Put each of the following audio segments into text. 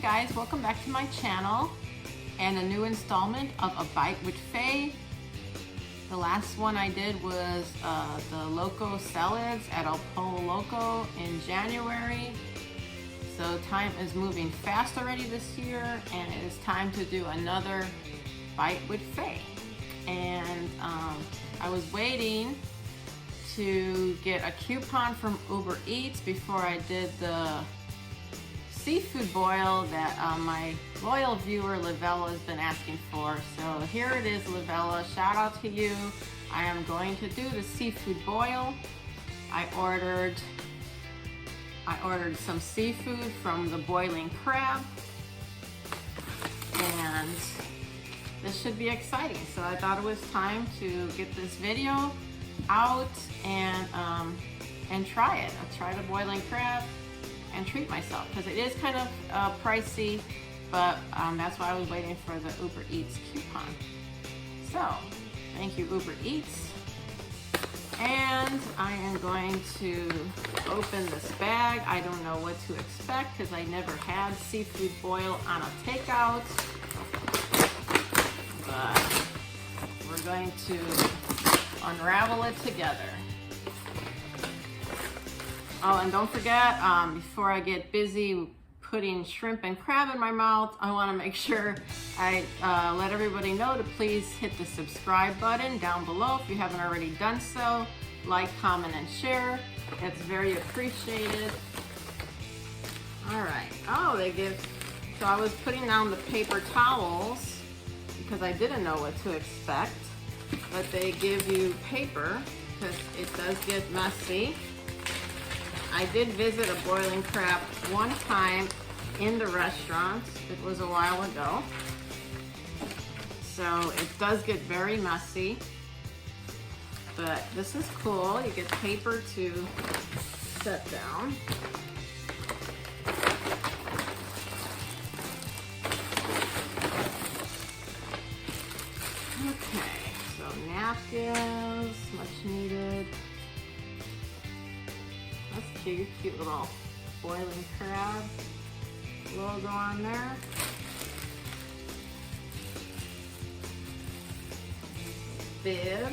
guys, welcome back to my channel and a new installment of A Bite with Faye. The last one I did was the Loco Salads at El Pollo Loco in January. So time is moving fast already this year, and it is time to do another Bite with Faye. And I was waiting to get a coupon from Uber Eats before I did the seafood boil that my loyal viewer Livella has been asking for. So here it is, Livella, shout out to you. I am going to do the seafood boil. I ordered some seafood from the Boiling Crab, and this should be exciting. So I thought it was time to get this video out and try it. I'll try the Boiling Crab and treat myself, because it is kind of pricey, but that's why I was waiting for the Uber Eats coupon. So thank you, Uber Eats. And I am going to open this bag. I don't know what to expect because I never had seafood boil on a takeout, but we're going to unravel it together. Oh, and don't forget, before I get busy putting shrimp and crab in my mouth, I want to make sure I let everybody know to please hit the subscribe button down below if you haven't already done so. Like, comment, and share. It's very appreciated. All right. Oh, so I was putting down the paper towels because I didn't know what to expect, but they give you paper because it does get messy. I did visit a Boiling Crab one time in the restaurant. It was a while ago. So it does get very messy, but this is cool. You get paper to set down. Okay, so napkins, much needed. That's cute, cute little Boiling Crab logo on there. Bib.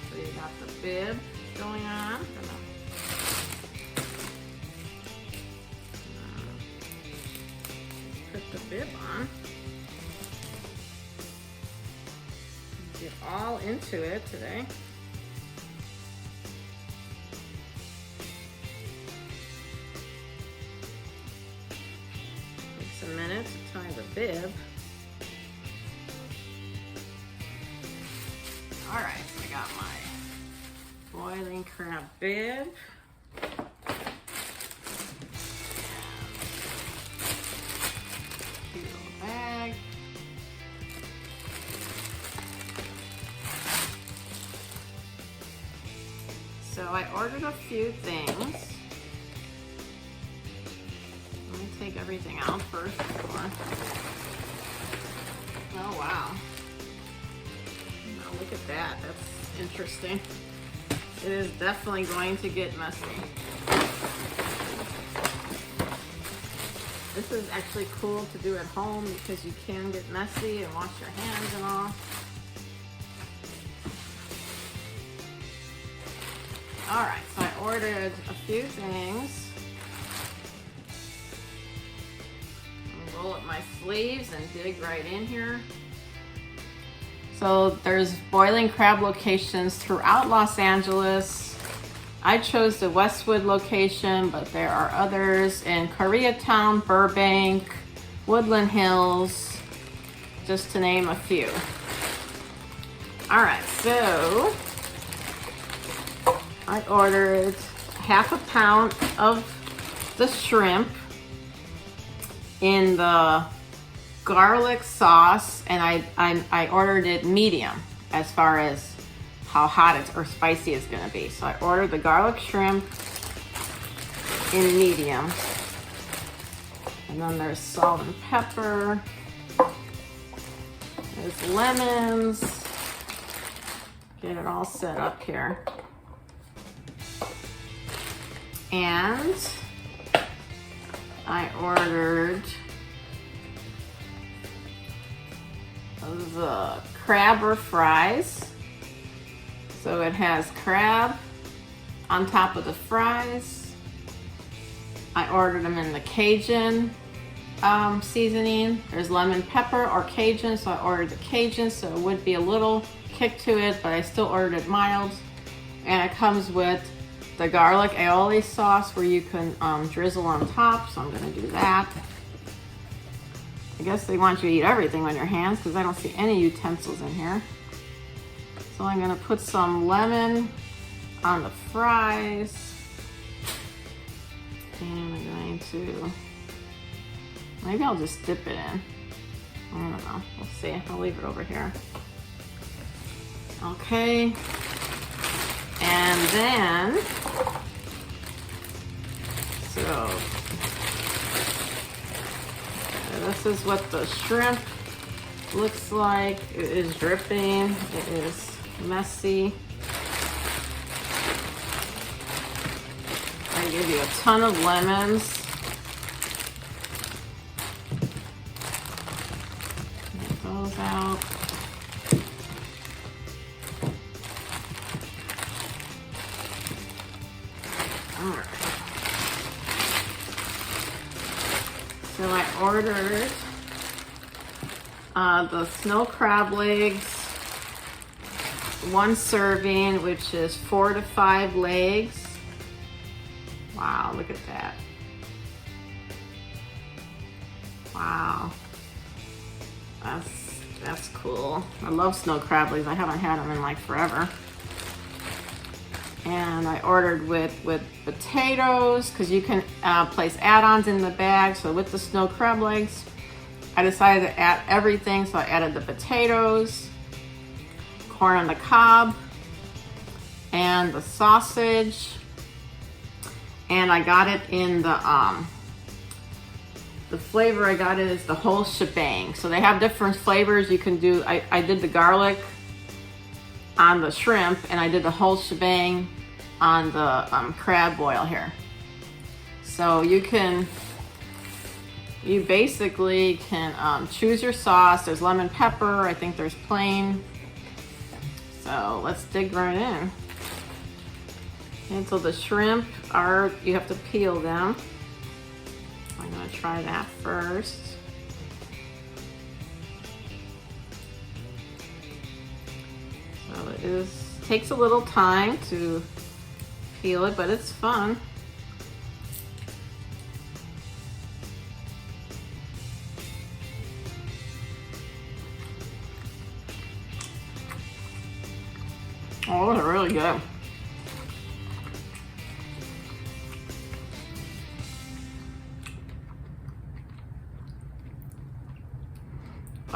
So you got the bib going on. Put the bib on. Get all into it today. A minute to tie the bib. All right, so I got my Boiling Crab bib. Cute little bag. So I ordered a few things. Take everything out first before. Oh wow. Now look at that. That's interesting. It is definitely going to get messy. This is actually cool to do at home because you can get messy and wash your hands and all. Alright, so I ordered a few things. Roll up my sleeves and dig right in here. So there's Boiling Crab locations throughout Los Angeles. I chose the Westwood location, but there are others in Koreatown, Burbank, Woodland Hills, just to name a few. All right, so I ordered half a pound of the shrimp in the garlic sauce, and I ordered it medium as far as how hot it's or spicy it's gonna be. So I ordered the garlic shrimp in medium, and then there's salt and pepper, there's lemons. Get it all set up here. And I ordered the crab or fries. So it has crab on top of the fries. I ordered them in the Cajun seasoning. There's lemon pepper or Cajun, so I ordered the Cajun, so it would be a little kick to it, but I still ordered it mild. And it comes with the garlic aioli sauce where you can drizzle on top, so I'm gonna do that. I guess they want you to eat everything on your hands because I don't see any utensils in here. So I'm gonna put some lemon on the fries. And I'm going to, maybe I'll just dip it in. I don't know, we'll see. I'll leave it over here. Okay. And then, so this is what the shrimp looks like. It is dripping, it is messy. I give you a ton of lemons. Get those out. Alright. So I ordered the snow crab legs, one serving, which is 4 to 5 legs. Wow, look at that. Wow. That's cool. I love snow crab legs. I haven't had them in like forever. And I ordered with potatoes because you can place add-ons in the bag. So with the snow crab legs, I decided to add everything. So I added the potatoes, corn on the cob, and the sausage. And I got it in the flavor I got it is the whole shebang. So they have different flavors you can do. I did the garlic on the shrimp, and I did the whole shebang on the crab boil here. So you basically can choose your sauce. There's lemon pepper, I think there's plain. So let's dig right in. And so the shrimp you have to peel them. I'm gonna try that first. So it takes a little time to peel it, but it's fun. Oh, those are really good.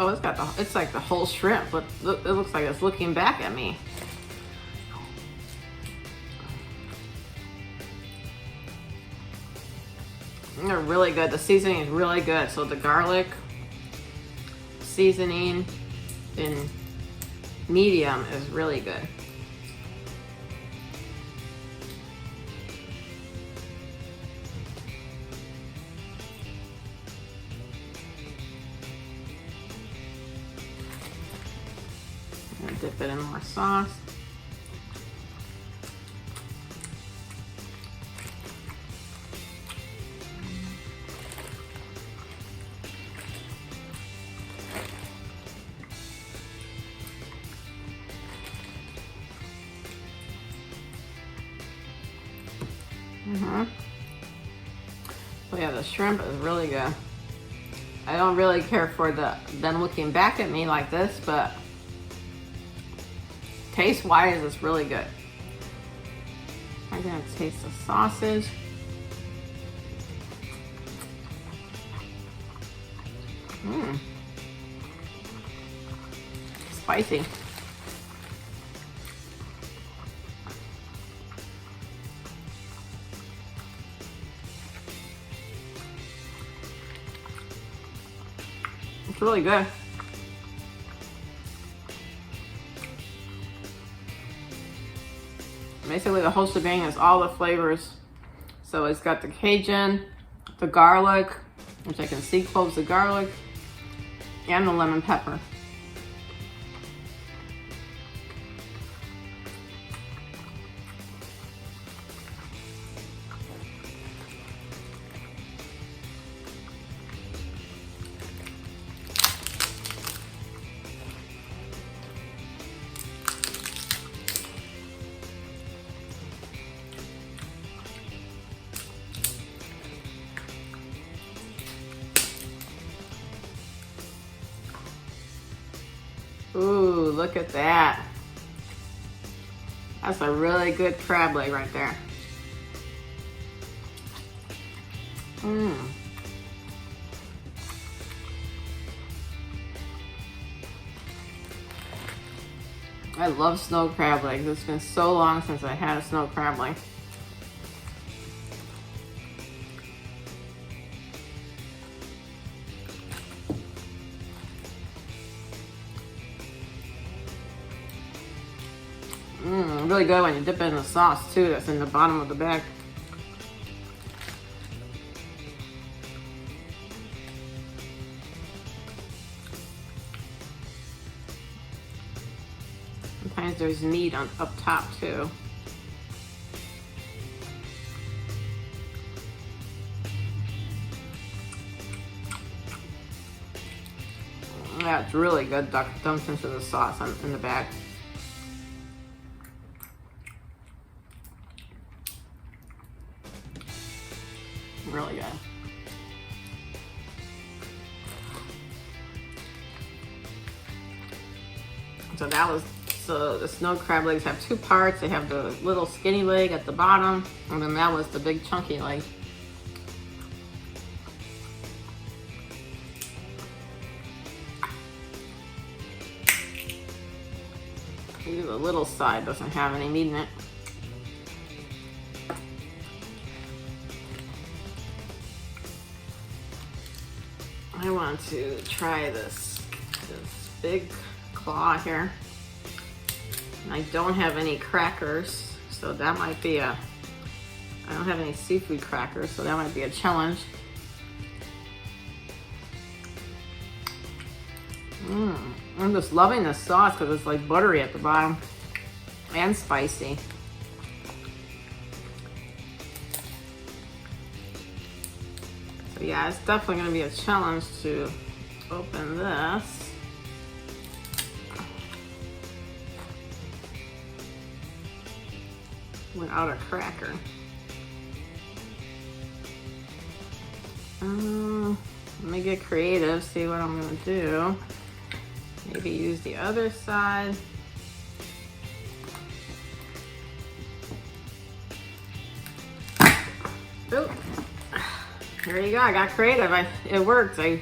Oh, it's like the whole shrimp, but it looks like it's looking back at me. They're really good. The seasoning is really good. So the garlic seasoning in medium is really good. Dip it in more sauce. So yeah, the shrimp is really good. I don't really care for them looking back at me like this, but taste-wise, it's really good. I'm gonna taste the sausage. Spicy. It's really good. Basically, the whole shebang has all the flavors. So it's got the Cajun, the garlic, which I can see cloves of garlic, and the lemon pepper. Ooh, look at that. That's a really good crab leg right there. Mmm. I love snow crab legs. It's been so long since I had a snow crab leg. Really good when you dip it in the sauce too. That's in the bottom of the bag. Sometimes there's meat up top too. That's really good dumped into the sauce in the bag. Really good. So the snow crab legs have two parts. They have the little skinny leg at the bottom, and then that was the big chunky leg. The little side doesn't have any meat in it. I want to try this big claw here. And I don't have any crackers, so that might be I don't have any seafood crackers, so that might be a challenge. I'm just loving this sauce because it's like buttery at the bottom and spicy. So yeah, it's definitely going to be a challenge to open this. Without a cracker. Let me get creative, see what I'm going to do. Maybe use the other side. Oh, there you go. I got creative. It worked. I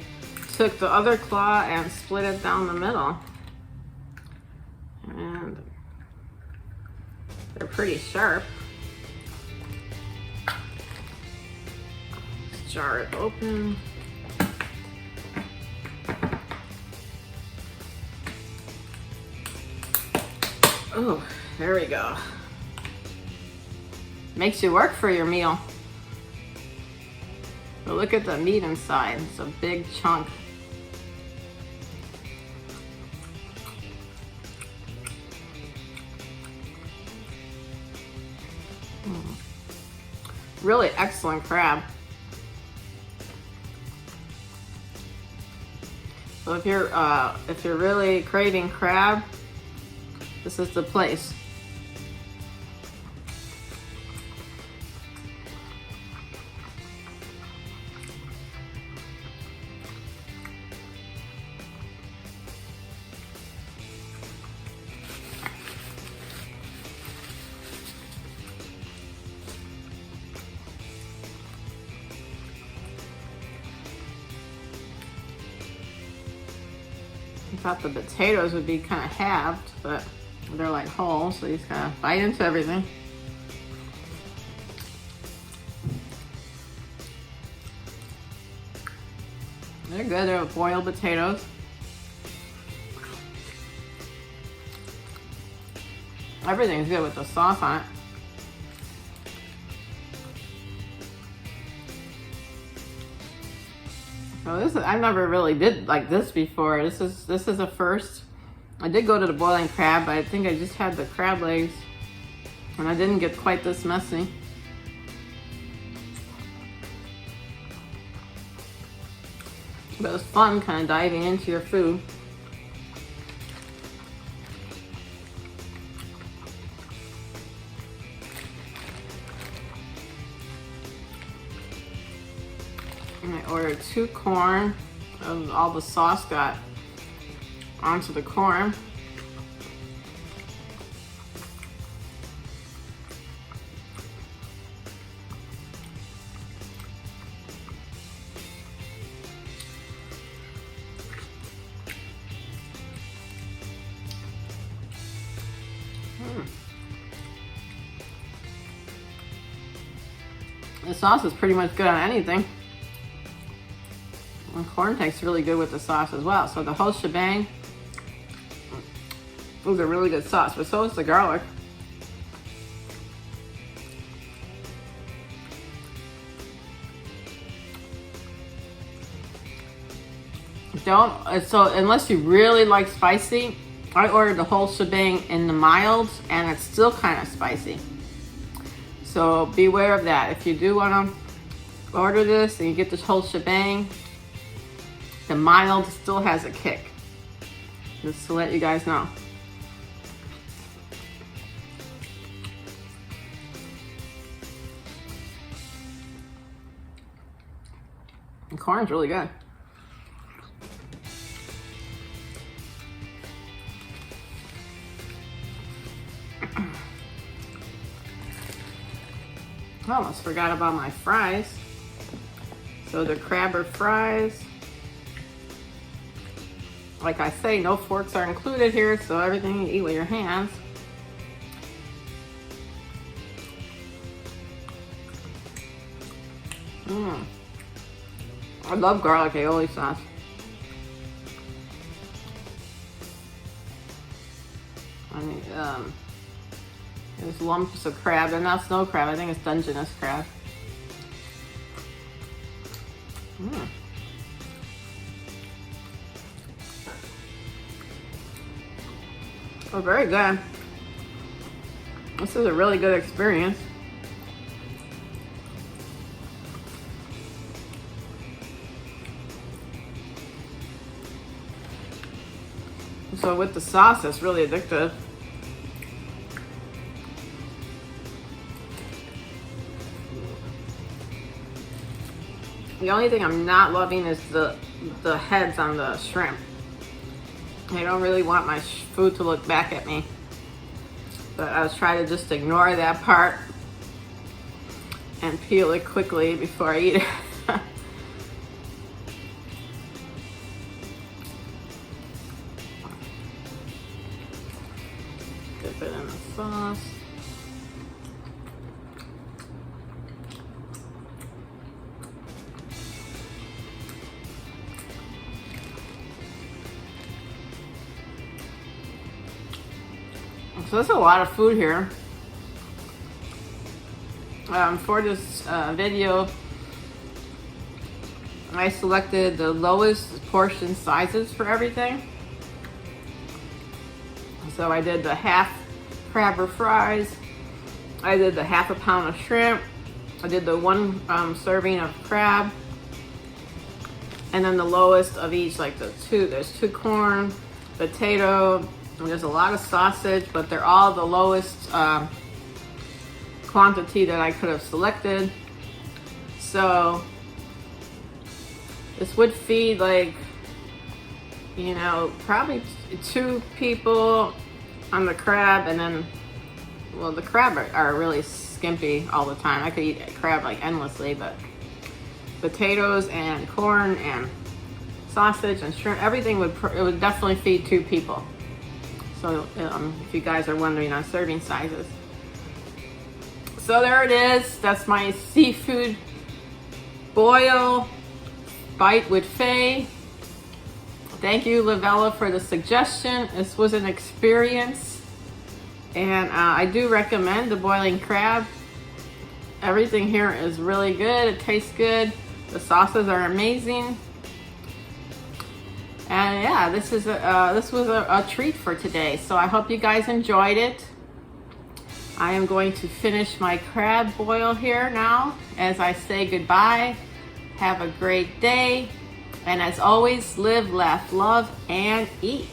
took the other claw and split it down the middle. And they're pretty sharp. Let's jar it open. Oh, there we go. Makes you work for your meal. But look at the meat inside. It's a big chunk. Really excellent crab. So if you're really craving crab, this is the place. I thought the potatoes would be kind of halved, but they're like whole, so you just gotta bite into everything. They're good. They're boiled potatoes. Everything's good with the sauce on it. So this is, I never really did like this before. This is a first. I did go to the boiling crab, but I think I just had the crab legs and I didn't get quite this messy. But it was fun kind of diving into your food. And I ordered 2 corn. All the sauce got onto the corn. The sauce is pretty much good on anything. And corn tastes really good with the sauce as well. So the whole shebang was a really good sauce, but so is the garlic. So unless you really like spicy, I ordered the whole shebang in the milds and it's still kind of spicy. So beware of that. If you do want to order this and you get this whole shebang, the mild still has a kick. Just to let you guys know. The corn's really good. I almost forgot about my fries. So the crabber fries. Like I say, no forks are included here, so everything you eat with your hands. I love garlic aioli sauce. I mean, there's lumps of crab, and not snow crab. I think it's Dungeness crab. Oh, very good. This is a really good experience. So with the sauce, it's really addictive. The only thing I'm not loving is the heads on the shrimp. I don't really want my food to look back at me. But I was trying to just ignore that part and peel it quickly before I eat it. Dip it in the sauce. So there's a lot of food here. For this video, I selected the lowest portion sizes for everything. So I did the half crabber fries. I did the half a pound of shrimp. I did the 1 serving of crab. And then the lowest of each, like there's 2 corn, potato, and there's a lot of sausage, but they're all the lowest quantity that I could have selected. So this would feed, like, you know, probably 2 people on the crab, and then, well, the crab are really skimpy all the time. I could eat crab like endlessly, but potatoes and corn and sausage and shrimp, everything would definitely feed 2 people. So if you guys are wondering on serving sizes. So there it is. That's my seafood boil bite with Faye. Thank you, Lavella, for the suggestion. This was an experience. And I do recommend the boiling crab. Everything here is really good. It tastes good. The sauces are amazing. And yeah, this was a treat for today. So I hope you guys enjoyed it. I am going to finish my crab boil here now as I say goodbye. Have a great day. And as always, live, laugh, love, and eat.